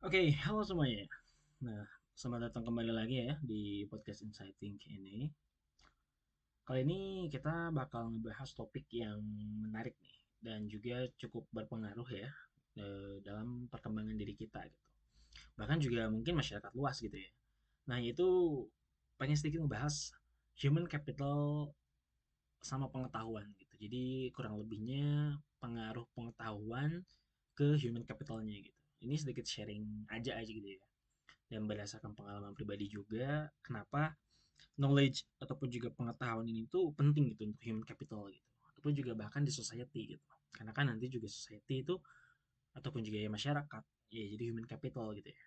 Oke, halo semuanya. Nah, selamat datang kembali lagi ya di podcast Insighting ini. Kali ini kita bakal ngebahas topik yang menarik nih dan juga cukup berpengaruh ya dalam perkembangan diri kita gitu. Bahkan juga mungkin masyarakat luas gitu ya. Nah, itu pengen sedikit ngebahas human capital sama pengetahuan gitu. Jadi kurang lebihnya pengaruh pengetahuan ke human capitalnya gitu. Ini sedikit sharing aja gitu ya. Dan berdasarkan pengalaman pribadi juga kenapa knowledge ataupun juga pengetahuan ini tuh penting gitu untuk human capital gitu ataupun juga bahkan di society gitu karena kan nanti juga society itu ataupun juga ya masyarakat ya jadi human capital gitu ya.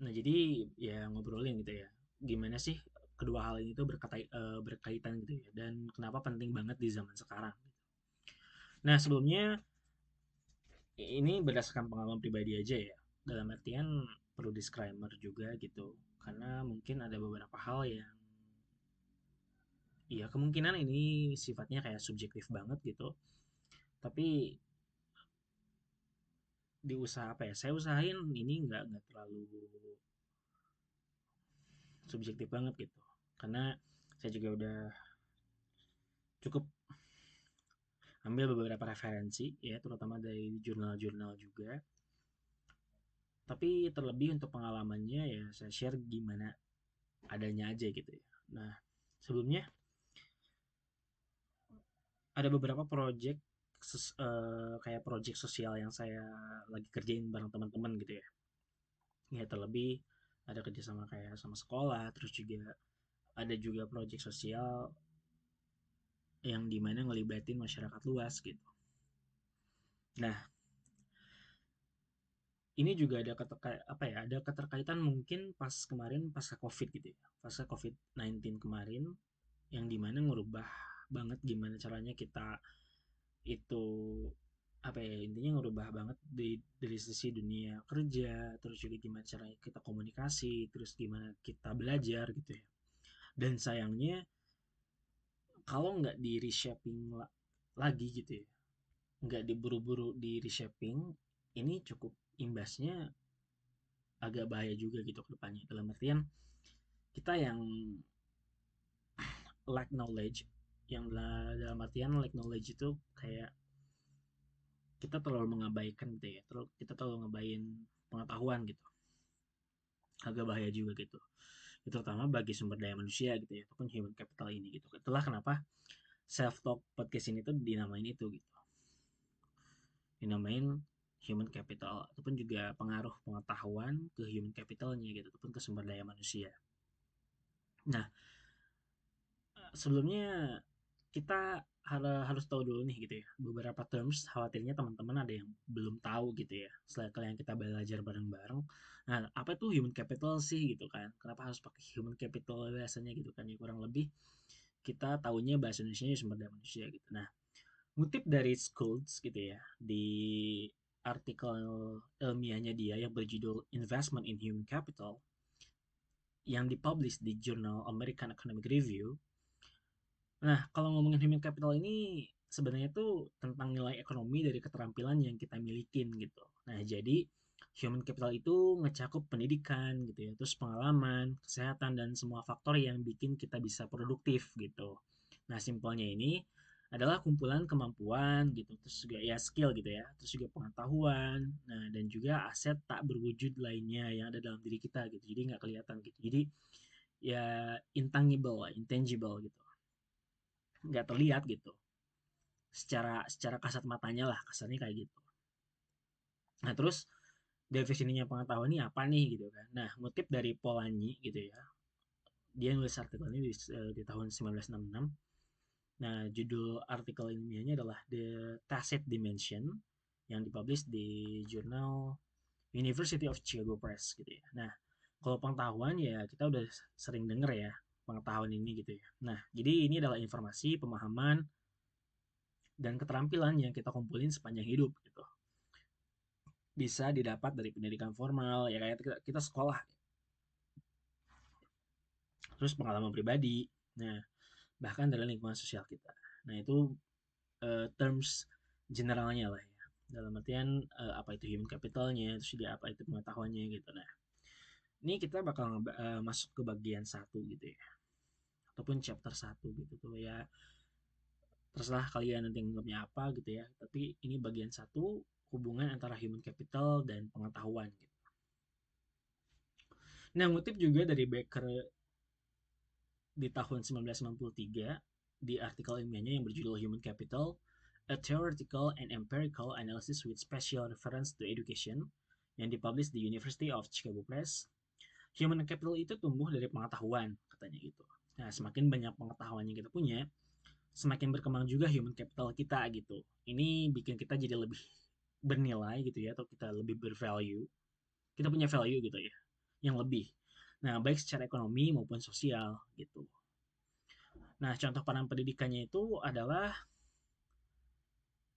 Nah jadi ya ngobrolin gitu ya gimana sih kedua hal ini tuh berkaitan gitu ya dan kenapa penting banget di zaman sekarang gitu. Nah sebelumnya ini berdasarkan pengalaman pribadi aja ya dalam artian perlu disclaimer juga gitu karena mungkin ada beberapa hal yang iya kemungkinan ini sifatnya kayak subjektif banget gitu tapi di usaha apa ya saya usahain ini nggak terlalu subjektif banget gitu karena saya juga udah cukup ambil beberapa referensi ya terutama dari jurnal-jurnal juga tapi terlebih untuk pengalamannya ya saya share gimana adanya aja gitu ya. Nah sebelumnya ada beberapa project kayak project sosial yang saya lagi kerjain bareng teman-teman gitu ya. Ya terlebih ada kerjasama kayak sama sekolah, terus juga ada juga proyek sosial yang dimana ngelibatin masyarakat luas gitu. Nah, ini juga ada apa ya? Ada keterkaitan mungkin pas kemarin pasca COVID gitu ya. Pasca COVID-19 kemarin yang dimana ngerubah banget gimana caranya kita itu apa ya intinya ngerubah banget dari sisi dunia kerja terus juga gimana caranya kita komunikasi terus gimana kita belajar gitu ya dan sayangnya kalau nggak di reshaping lagi gitu ya nggak diburu-buru di reshaping ini cukup imbasnya agak bahaya juga gitu ke depannya dalam artian kita yang lack knowledge yang dalam artian lack knowledge itu kayak kita terlalu mengabaikan gitu ya terlalu kita terlalu ngabain pengetahuan gitu agak bahaya juga gitu itu terutama bagi sumber daya manusia gitu ya ataupun human capital ini gitu itulah kenapa self talk podcast ini tuh dinamain itu gitu dinamain human capital ataupun juga pengaruh pengetahuan ke human capitalnya gitu ataupun ke sumber daya manusia. Nah, sebelumnya kita harus tahu dulu nih gitu ya beberapa terms khawatirnya teman-teman ada yang belum tahu gitu ya setelah kalian kita belajar bareng-bareng. Nah, apa itu human capital sih gitu kan? Kenapa harus pakai human capital biasanya gitu kan? Ya kurang lebih kita tahunya bahasa Indonesia sumber daya manusia gitu. Nah, ngutip dari Schools gitu ya di artikel ilmiahnya dia yang berjudul Investment in Human Capital yang dipublish di jurnal American Economic Review. Nah, kalau ngomongin human capital ini sebenarnya itu tentang nilai ekonomi dari keterampilan yang kita milikin gitu. Nah, jadi human capital itu ngecakup pendidikan gitu ya, terus pengalaman, kesehatan dan semua faktor yang bikin kita bisa produktif gitu. Nah, simpelnya ini adalah kumpulan kemampuan gitu, terus juga ya skill gitu ya, terus juga pengetahuan, nah dan juga aset tak berwujud lainnya yang ada dalam diri kita gitu. Jadi nggak kelihatan gitu. Jadi ya intangible gitu, nggak terlihat gitu. Secara secara kasat matanya lah, kasarnya kayak gitu. Nah terus definisinya pengetahuan ini apa nih gitu kan? Nah ngutip dari Polanyi gitu ya, dia nulis artikel ini di tahun 1966. Nah, judul artikel ilmiahnya adalah The Tacit Dimension yang dipublish di jurnal University of Chicago Press gitu ya. Nah, kalau pengetahuan ya kita udah sering denger ya pengetahuan ini gitu ya. Nah, jadi ini adalah informasi, pemahaman, dan keterampilan yang kita kumpulin sepanjang hidup gitu. Bisa didapat dari pendidikan formal, ya kayak kita sekolah, terus pengalaman pribadi, nah bahkan dari lingkungan sosial kita. Nah, itu terms generalnya lah ya. Dalam artian apa itu human capitalnya, terus juga apa itu pengetahuannya gitu. Nah, ini kita bakal masuk ke bagian satu gitu ya, ataupun chapter satu gitu tuh ya. Terserah kalian nanti nganggapnya apa gitu ya. Tapi ini bagian satu, hubungan antara human capital dan pengetahuan gitu. Nah, ngutip juga dari Becker di tahun 1993 di artikel ilmiahnya yang berjudul Human Capital, A Theoretical and Empirical Analysis with Special Reference to Education yang dipublish di University of Chicago Press. Human capital itu tumbuh dari pengetahuan, katanya gitu. Nah, semakin banyak pengetahuan yang kita punya, semakin berkembang juga human capital kita gitu. Ini bikin kita jadi lebih bernilai gitu ya, atau kita lebih bervalue. Kita punya value gitu ya, yang lebih. Nah, baik secara ekonomi maupun sosial gitu. Nah, contoh peran pendidikannya itu adalah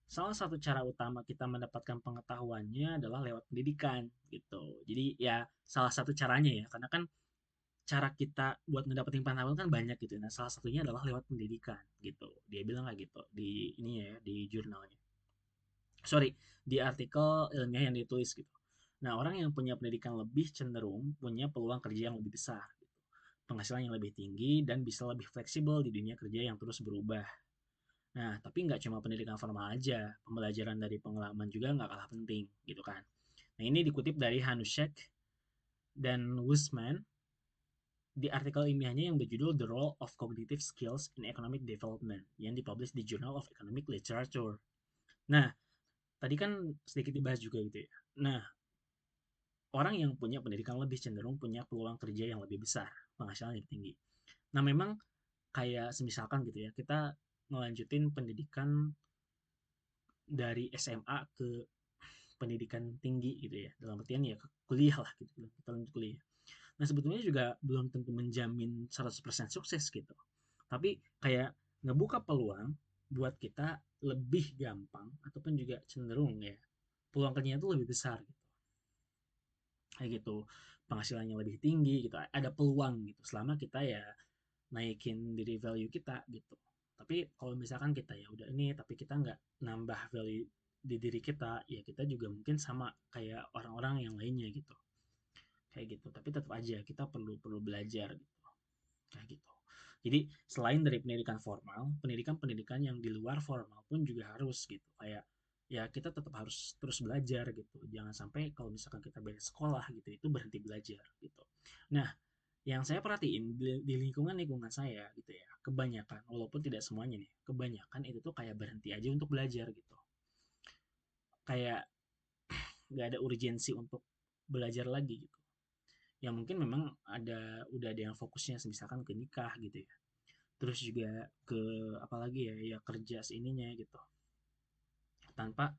salah satu cara utama kita mendapatkan pengetahuannya adalah lewat pendidikan gitu. Jadi ya salah satu caranya ya, karena kan cara kita buat ngedapetin pengetahuan kan banyak gitu. Nah, salah satunya adalah lewat pendidikan gitu. Dia bilang kayak gitu di ini ya, di jurnalnya. Sorry, di artikel ilmiah yang ditulis gitu. Nah, orang yang punya pendidikan lebih cenderung punya peluang kerja yang lebih besar, gitu. Penghasilan yang lebih tinggi dan bisa lebih fleksibel di dunia kerja yang terus berubah. Nah, tapi nggak cuma pendidikan formal aja, pembelajaran dari pengalaman juga nggak kalah penting, gitu kan. Nah, ini dikutip dari Hanushek dan Wisman di artikel ilmiahnya yang berjudul The Role of Cognitive Skills in Economic Development yang dipublish di Journal of Economic Literature. Nah, tadi kan sedikit dibahas juga gitu ya. Nah, orang yang punya pendidikan lebih cenderung punya peluang kerja yang lebih besar, penghasilan yang tinggi. Nah, memang kayak semisalkan gitu ya, kita melanjutin pendidikan dari SMA ke pendidikan tinggi gitu ya, dalam artian ya ke kuliah lah gitu, kita lanjut kuliah. Nah, sebetulnya juga belum tentu menjamin 100% sukses gitu. Tapi kayak ngebuka peluang buat kita lebih gampang ataupun juga cenderung ya peluang kerjanya itu lebih besar gitu. Kayak gitu. Penghasilannya lebih tinggi gitu. Ada peluang gitu selama kita ya naikin diri value kita gitu. Tapi kalau misalkan kita ya udah ini tapi kita nggak nambah value di diri kita, ya kita juga mungkin sama kayak orang-orang yang lainnya gitu. Kayak gitu. Tapi tetap aja kita perlu perlu belajar gitu. Kayak gitu. Jadi selain dari pendidikan formal, pendidikan-pendidikan yang di luar formal pun juga harus gitu. Kayak ya kita tetap harus terus belajar gitu. Jangan sampai kalau misalkan kita beres sekolah gitu itu berhenti belajar gitu. Nah, yang saya perhatiin di lingkungan-lingkungan saya gitu ya, kebanyakan walaupun tidak semuanya nih, kebanyakan itu tuh kayak berhenti aja untuk belajar gitu. Kayak nggak ada urgensi untuk belajar lagi gitu. Ya mungkin memang udah ada yang fokusnya misalkan ke nikah gitu ya, terus juga ke apalagi ya ya kerja seininya gitu, tanpa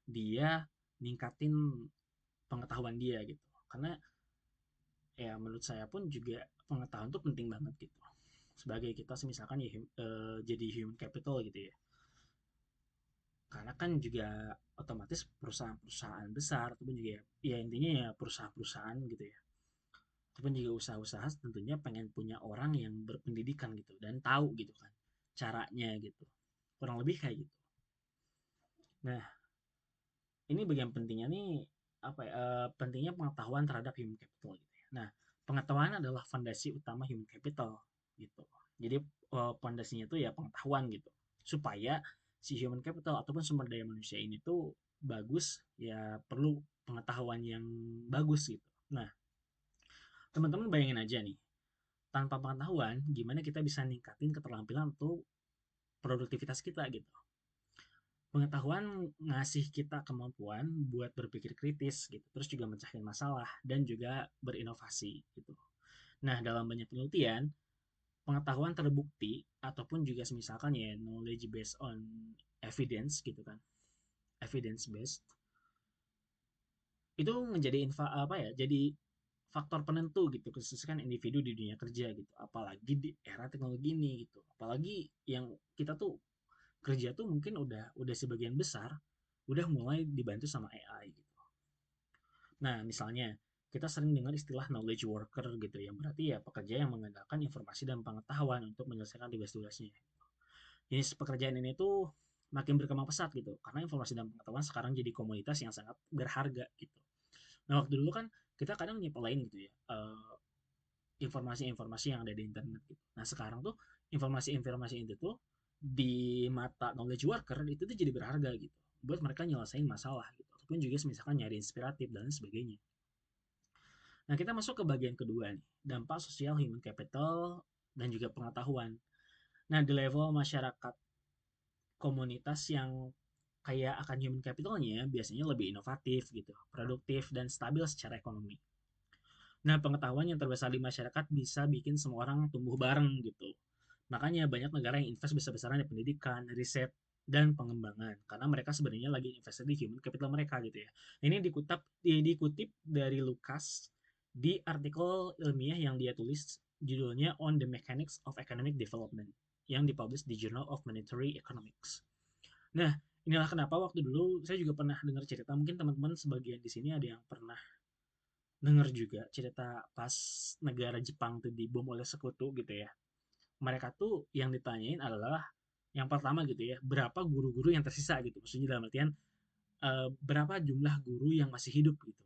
dia ningkatin pengetahuan dia gitu. Karena ya menurut saya pun juga pengetahuan itu penting banget gitu, sebagai kita misalkan ya jadi human capital gitu ya. Karena kan juga otomatis perusahaan-perusahaan besar ataupun juga ya intinya ya perusahaan-perusahaan gitu ya, ataupun juga usaha-usaha tentunya pengen punya orang yang berpendidikan gitu dan tahu gitu kan caranya gitu, kurang lebih kayak gitu. Nah, ini bagian pentingnya nih apa ya, pentingnya pengetahuan terhadap human capital gitu ya. Nah, pengetahuan adalah fondasi utama human capital gitu. Jadi fondasinya itu ya pengetahuan gitu. Supaya si human capital ataupun sumber daya manusia ini tuh bagus, ya perlu pengetahuan yang bagus gitu. Nah, teman-teman bayangin aja nih, tanpa pengetahuan gimana kita bisa ningkatin keterampilan atau produktivitas kita gitu. Pengetahuan ngasih kita kemampuan buat berpikir kritis gitu, terus juga mencari masalah dan juga berinovasi gitu. Nah, dalam banyak penelitian, pengetahuan terbukti ataupun juga misalkan ya knowledge based on evidence gitu kan, evidence based itu menjadi apa ya, jadi faktor penentu gitu khususnya kan individu di dunia kerja gitu, apalagi di era teknologi ini gitu, apalagi yang kita tuh kerja tuh mungkin udah sebagian besar udah mulai dibantu sama AI gitu. Nah, misalnya kita sering dengar istilah knowledge worker gitu yang berarti ya pekerja yang mengandalkan informasi dan pengetahuan untuk menyelesaikan tugas-tugasnya. Jenis pekerjaan ini tuh makin berkembang pesat gitu. Karena informasi dan pengetahuan sekarang jadi komoditas yang sangat berharga gitu. Nah, waktu dulu kan kita kadang nyepelin gitu ya, informasi-informasi yang ada di internet gitu. Nah, sekarang tuh informasi-informasi itu tuh di mata knowledge worker itu tuh jadi berharga gitu. Buat mereka nyelesain masalah gitu. Ataupun juga misalkan nyari inspiratif dan sebagainya. Nah, kita masuk ke bagian kedua nih, dampak sosial human capital dan juga pengetahuan. Nah, di level masyarakat komunitas yang kaya akan human capitalnya biasanya lebih inovatif gitu, produktif dan stabil secara ekonomi. Nah, pengetahuan yang terbesar di masyarakat bisa bikin semua orang tumbuh bareng gitu. Makanya banyak negara yang invest besar-besaran di pendidikan, riset, dan pengembangan. Karena mereka sebenarnya lagi invest di human capital mereka gitu ya. Ini dikutip dari Lucas di artikel ilmiah yang dia tulis judulnya On the Mechanics of Economic Development yang dipublish di Journal of Monetary Economics. Nah, inilah kenapa waktu dulu saya juga pernah dengar cerita, mungkin teman-teman sebagian di sini ada yang pernah dengar juga cerita pas negara Jepang tuh dibom oleh sekutu gitu ya. Mereka tuh yang ditanyain adalah yang pertama gitu ya, berapa guru-guru yang tersisa gitu. Maksudnya dalam artian berapa jumlah guru yang masih hidup gitu.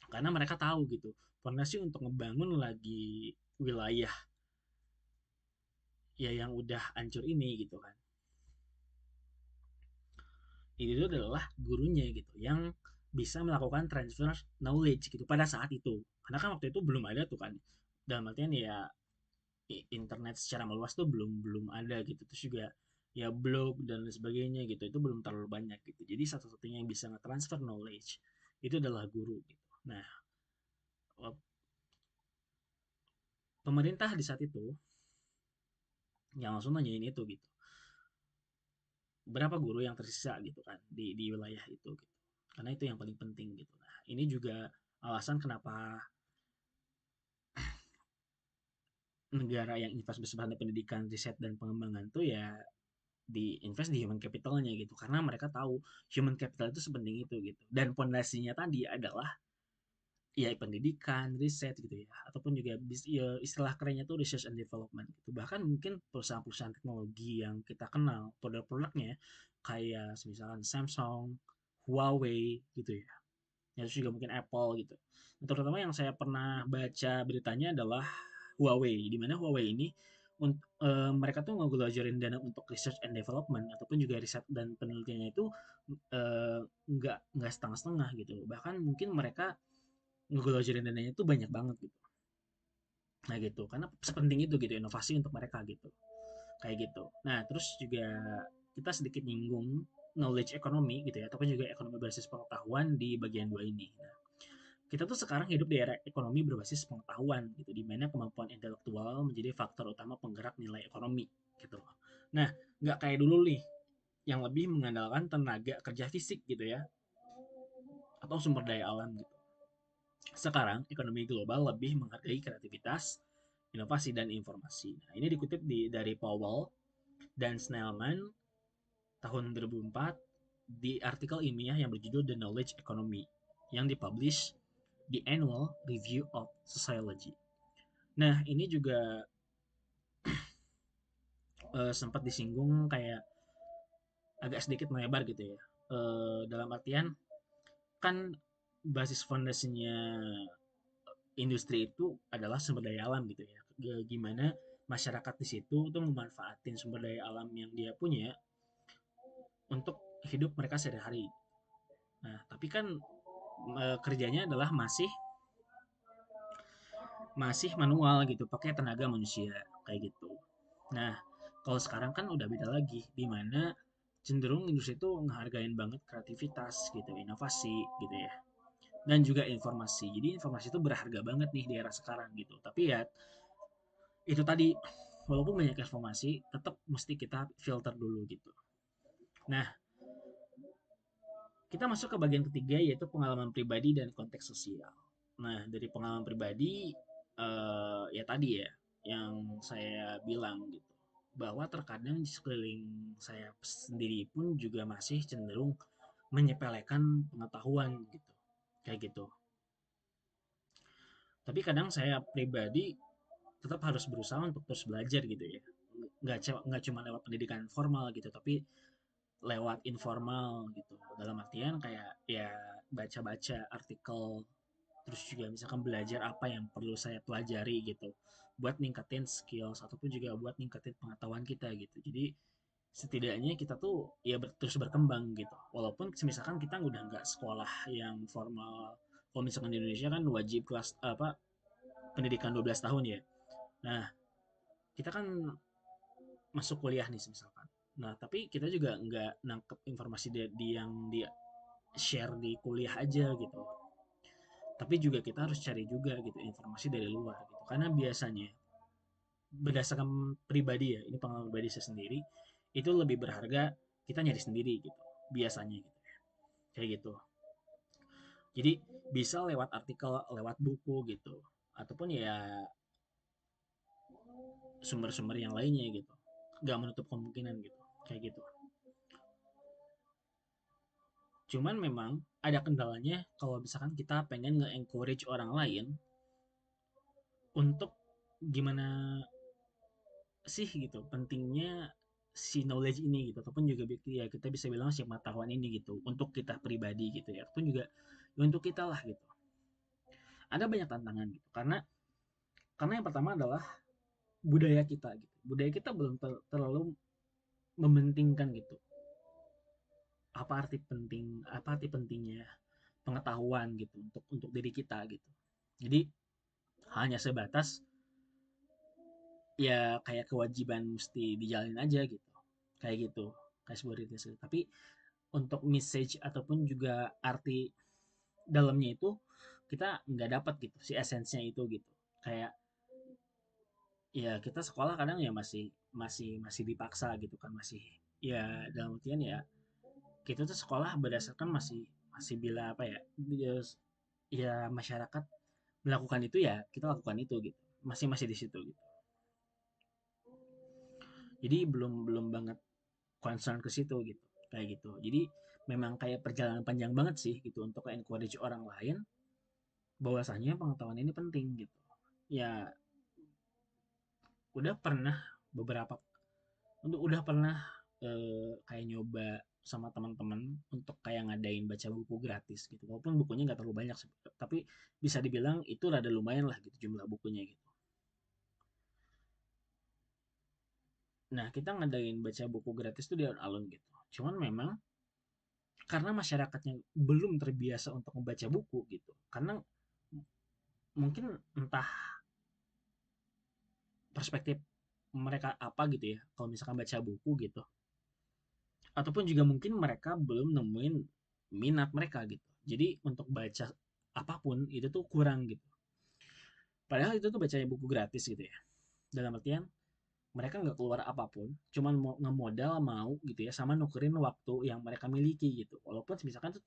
Karena mereka tahu gitu, fondasi untuk ngebangun lagi wilayah ya yang udah hancur ini gitu kan. Itu adalah gurunya gitu yang bisa melakukan transfer knowledge gitu pada saat itu. Karena kan waktu itu belum ada tuh kan. Dalam artian ya internet secara meluas tuh belum belum ada gitu. Terus juga ya blog dan lain sebagainya gitu itu belum terlalu banyak gitu. Jadi satu-satunya yang bisa nge-transfer knowledge itu adalah guru gitu. Nah, pemerintah di saat itu yang langsung nanyain itu gitu. Berapa guru yang tersisa gitu kan di wilayah itu gitu. Karena itu yang paling penting gitu. Nah, ini juga alasan kenapa negara yang invest besar pada pendidikan, riset dan pengembangan tuh ya di invest di human capitalnya gitu karena mereka tahu human capital itu sepenting itu gitu dan pondasinya tadi adalah ya pendidikan, riset gitu ya ataupun juga ya, istilah kerennya tuh research and development gitu. Bahkan mungkin perusahaan-perusahaan teknologi yang kita kenal produk-produknya kayak misalkan Samsung, Huawei gitu ya. Ya, terus juga mungkin Apple gitu. Nah, terutama yang saya pernah baca beritanya adalah Huawei, di mana Huawei ini mereka tuh ngegelojorin dana untuk research and development ataupun juga riset dan penelitiannya itu nggak setengah-setengah gitu. Bahkan mungkin mereka ngegelojorin dananya itu banyak banget gitu. Nah gitu, karena sepenting itu gitu inovasi untuk mereka gitu. Kayak gitu. Nah, terus juga kita sedikit nyinggung knowledge economy gitu ya, ataupun juga ekonomi berbasis pengetahuan di bagian dua ini. Nah, kita tuh sekarang hidup di era ekonomi berbasis pengetahuan gitu, di mana kemampuan intelektual menjadi faktor utama penggerak nilai ekonomi gitu. Nah, nggak kayak dulu nih, yang lebih mengandalkan tenaga kerja fisik gitu ya, atau sumber daya alam gitu. Sekarang, ekonomi global lebih menghargai kreativitas, inovasi, dan informasi. Nah, ini dikutip dari Powell dan Snellman tahun 2004 di artikel ilmiah yang berjudul The Knowledge Economy yang dipublish di Annual Review of Sociology. Nah, ini juga sempat disinggung kayak agak sedikit melebar gitu ya. Dalam artian kan basis fondasinya industri itu adalah sumber daya alam gitu ya. Gimana masyarakat di situ tuh memanfaatin sumber daya alam yang dia punya untuk hidup mereka sehari-hari. Nah, tapi kan kerjanya adalah masih masih manual gitu, pakai tenaga manusia kayak gitu. Nah, kalau sekarang kan udah beda lagi, di mana cenderung industri itu ngehargain banget kreativitas gitu, inovasi gitu ya. Dan juga informasi. Jadi informasi itu berharga banget nih di era sekarang gitu. Tapi ya itu tadi walaupun banyak informasi, tetap mesti kita filter dulu gitu. Nah, kita masuk ke bagian ketiga yaitu pengalaman pribadi dan konteks sosial. Nah, dari pengalaman pribadi ya tadi ya yang saya bilang gitu bahwa terkadang di sekeliling saya sendiri pun juga masih cenderung menyepelekan pengetahuan gitu. Kayak gitu. Tapi kadang saya pribadi tetap harus berusaha untuk terus belajar gitu ya. nggak cuma lewat pendidikan formal gitu, tapi lewat informal gitu. Dalam artian kayak ya baca-baca artikel, terus juga misalkan belajar apa yang perlu saya pelajari gitu, buat ningkatin skills ataupun juga buat ningkatin pengetahuan kita gitu. Jadi setidaknya kita tuh ya terus berkembang gitu. Walaupun misalkan kita udah nggak sekolah yang formal, kalau misalkan di Indonesia kan wajib kelas apa pendidikan 12 tahun ya. Nah, kita kan masuk kuliah nih misalkan. Nah, tapi kita juga nggak nangkep informasi yang dia share di kuliah aja gitu. Tapi juga kita harus cari juga gitu informasi dari luar gitu. Karena biasanya berdasarkan pribadi ya, ini pengalaman pribadi saya sendiri, itu lebih berharga kita nyari sendiri gitu. Biasanya gitu. Kayak gitu. Jadi bisa lewat artikel, lewat buku gitu. Ataupun ya sumber-sumber yang lainnya gitu. Gak menutup kemungkinan gitu. Kayak gitu. Cuman memang ada kendalanya kalau misalkan kita pengen nge-encourage orang lain untuk gimana sih gitu pentingnya si knowledge ini gitu ataupun juga ya kita bisa bilang si pengetahuan ini gitu untuk kita pribadi gitu ya ataupun juga ya untuk kita lah gitu. Ada banyak tantangan gitu karena yang pertama adalah budaya kita gitu. Budaya kita belum terlalu mementingkan gitu apa arti pentingnya pengetahuan gitu untuk diri kita gitu. Jadi hanya sebatas ya kayak kewajiban mesti dijalin aja gitu. Kayak gitu. Kayak sebuah rutinitas gitu. Tapi untuk message ataupun juga arti dalamnya itu kita nggak dapat gitu si esensinya itu gitu. Kayak ya kita sekolah kadang ya masih dipaksa gitu kan masih ya dalam artian ya kita tuh sekolah berdasarkan masih masih bila apa ya ya masyarakat melakukan itu ya kita lakukan itu gitu masih masih di situ gitu. Jadi belum belum banget concern ke situ gitu kayak gitu. Jadi memang kayak perjalanan panjang banget sih gitu untuk encourage orang lain bahwasanya pengetahuan ini penting gitu. Ya udah pernah beberapa udah pernah kayak nyoba sama teman-teman untuk kayak ngadain baca buku gratis gitu. Walaupun bukunya nggak terlalu banyak tapi bisa dibilang itu rada lumayan lah gitu jumlah bukunya gitu. Nah, kita ngadain baca buku gratis tuh di alun-alun gitu. Cuman memang karena masyarakatnya belum terbiasa untuk membaca buku gitu. Karena mungkin entah perspektif mereka apa gitu ya kalau misalkan baca buku gitu ataupun juga mungkin mereka belum nemuin minat mereka gitu jadi untuk baca apapun itu tuh kurang gitu padahal itu tuh bacanya buku gratis gitu ya dalam artian mereka nggak keluar apapun cuman mau ngemodal mau gitu ya sama nukerin waktu yang mereka miliki gitu walaupun misalkan tuh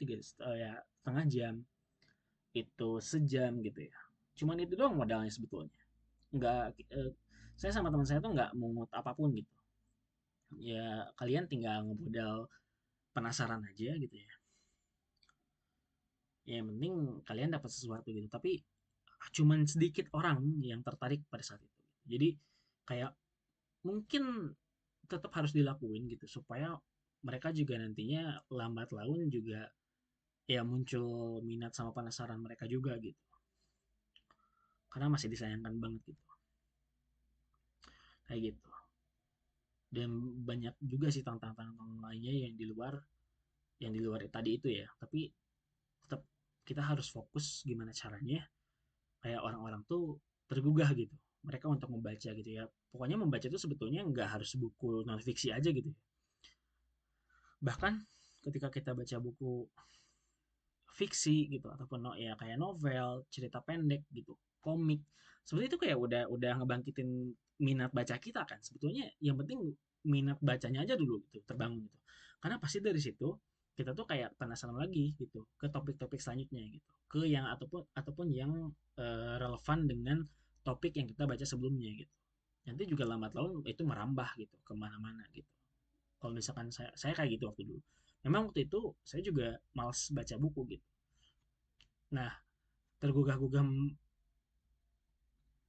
ya setengah jam itu sejam gitu ya cuman itu doang modalnya sebetulnya nggak saya sama teman saya tuh nggak mungut apapun gitu ya kalian tinggal ngemodal penasaran aja gitu ya ya yang penting kalian dapat sesuatu gitu tapi cuman sedikit orang yang tertarik pada saat itu jadi kayak mungkin tetap harus dilakuin gitu supaya mereka juga nantinya lambat laun juga ya muncul minat sama penasaran mereka juga gitu karena masih disayangkan banget gitu kayak gitu dan banyak juga sih tantangan lainnya yang di luar tadi itu ya tapi tetap kita harus fokus gimana caranya kayak orang-orang tuh tergugah gitu mereka untuk membaca gitu ya pokoknya membaca itu sebetulnya nggak harus buku non fiksi aja gitu ya. Bahkan ketika kita baca buku fiksi gitu ataupun ya kayak novel cerita pendek gitu komik sebenarnya itu kayak udah ngebangkitin minat baca kita kan sebetulnya yang penting minat bacanya aja dulu gitu terbangun gitu karena pasti dari situ kita tuh kayak penasaran lagi gitu ke topik-topik selanjutnya gitu ke yang ataupun yang relevan dengan topik yang kita baca sebelumnya gitu nanti juga lambat laun itu merambah gitu kemana-mana gitu kalau misalkan saya kayak gitu waktu dulu memang waktu itu saya juga males baca buku gitu nah tergugah-gugah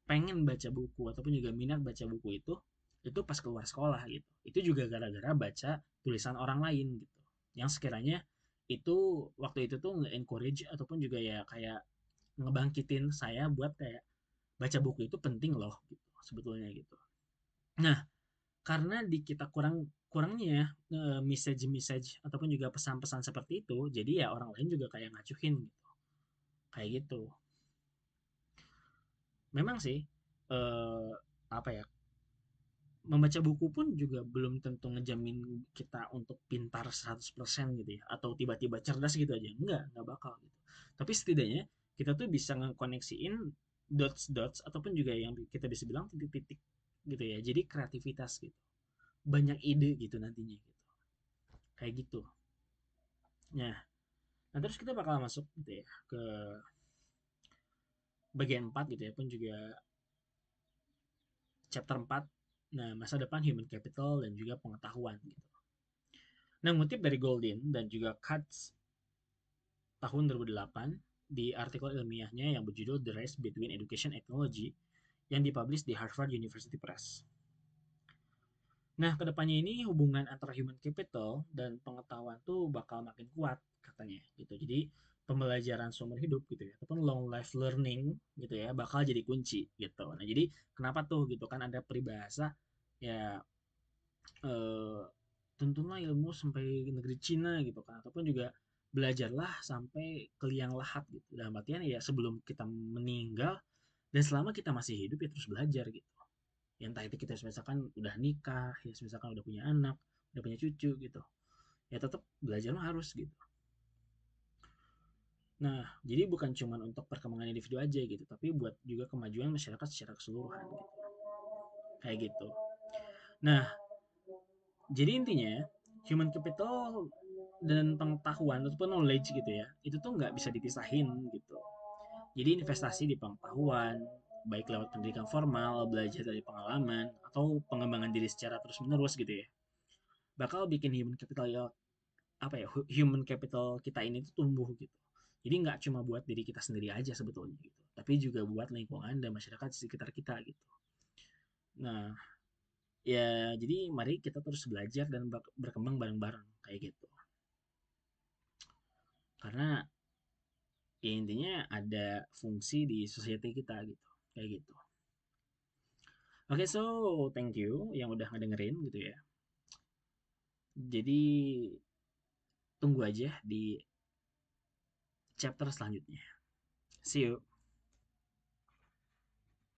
pengen baca buku ataupun juga minat baca buku itu itu pas keluar sekolah gitu. Itu juga gara-gara baca tulisan orang lain gitu. Yang sekiranya itu waktu itu tuh nge-encourage ataupun juga ya kayak ngebangkitin saya buat kayak baca buku itu penting loh gitu sebetulnya gitu. Nah, karena di kita kurangnya message-message ataupun juga pesan-pesan seperti itu, jadi ya orang lain juga kayak ngacuhin gitu. Kayak gitu. Memang sih eh apa ya? Membaca buku pun juga belum tentu ngejamin kita untuk pintar 100% gitu ya atau tiba-tiba cerdas gitu aja. Enggak bakal gitu. Tapi setidaknya kita tuh bisa ngekoneksiin dots-dots ataupun juga yang kita bisa bilang titik-titik gitu ya. Jadi kreativitas gitu. Banyak ide gitu nantinya gitu. Kayak gitu. Nah, nah terus kita bakal masuk gitu ya ke bagian 4 gitu ya pun juga chapter 4. Nah, masa depan human capital dan juga pengetahuan gitu. Nah, ngutip dari Goldin dan juga Katz tahun 2008 di artikel ilmiahnya yang berjudul The Race Between Education and Technology yang dipublish di Harvard University Press. Nah, kedepannya ini hubungan antara human capital dan pengetahuan tuh bakal makin kuat katanya gitu. Jadi pembelajaran seumur hidup gitu ya, ataupun long life learning gitu ya, bakal jadi kunci gitu. Nah, jadi kenapa tuh gitu kan ada peribahasa ya eh, tuntunlah ilmu sampai negeri Cina gitu kan, ataupun juga belajarlah sampai ke liang lahat gitu. Dalam artian ya sebelum kita meninggal dan selama kita masih hidup ya terus belajar gitu. Ya entah itu kita misalkan udah nikah, ya misalkan udah punya anak, udah punya cucu gitu. Ya tetap belajar mah harus gitu. Nah, jadi bukan cuma untuk perkembangan individu aja gitu, tapi buat juga kemajuan masyarakat secara keseluruhan gitu. Kayak gitu. Nah, jadi intinya human capital dan pengetahuan ataupun knowledge gitu ya, itu tuh nggak bisa dipisahin gitu. Jadi investasi di pengetahuan, baik lewat pendidikan formal, belajar dari pengalaman, atau pengembangan diri secara terus-menerus gitu ya, bakal bikin human capital ya, apa ya, human capital kita ini tuh tumbuh gitu. Jadi nggak cuma buat diri kita sendiri aja sebetulnya gitu, tapi juga buat lingkungan dan masyarakat di sekitar kita gitu. Nah, ya jadi mari kita terus belajar dan berkembang bareng-bareng kayak gitu. Karena ya intinya ada fungsi di society kita gitu. Kayak gitu. Oke, so thank you yang udah ngedengerin gitu ya. Jadi tunggu aja di chapter selanjutnya. See you.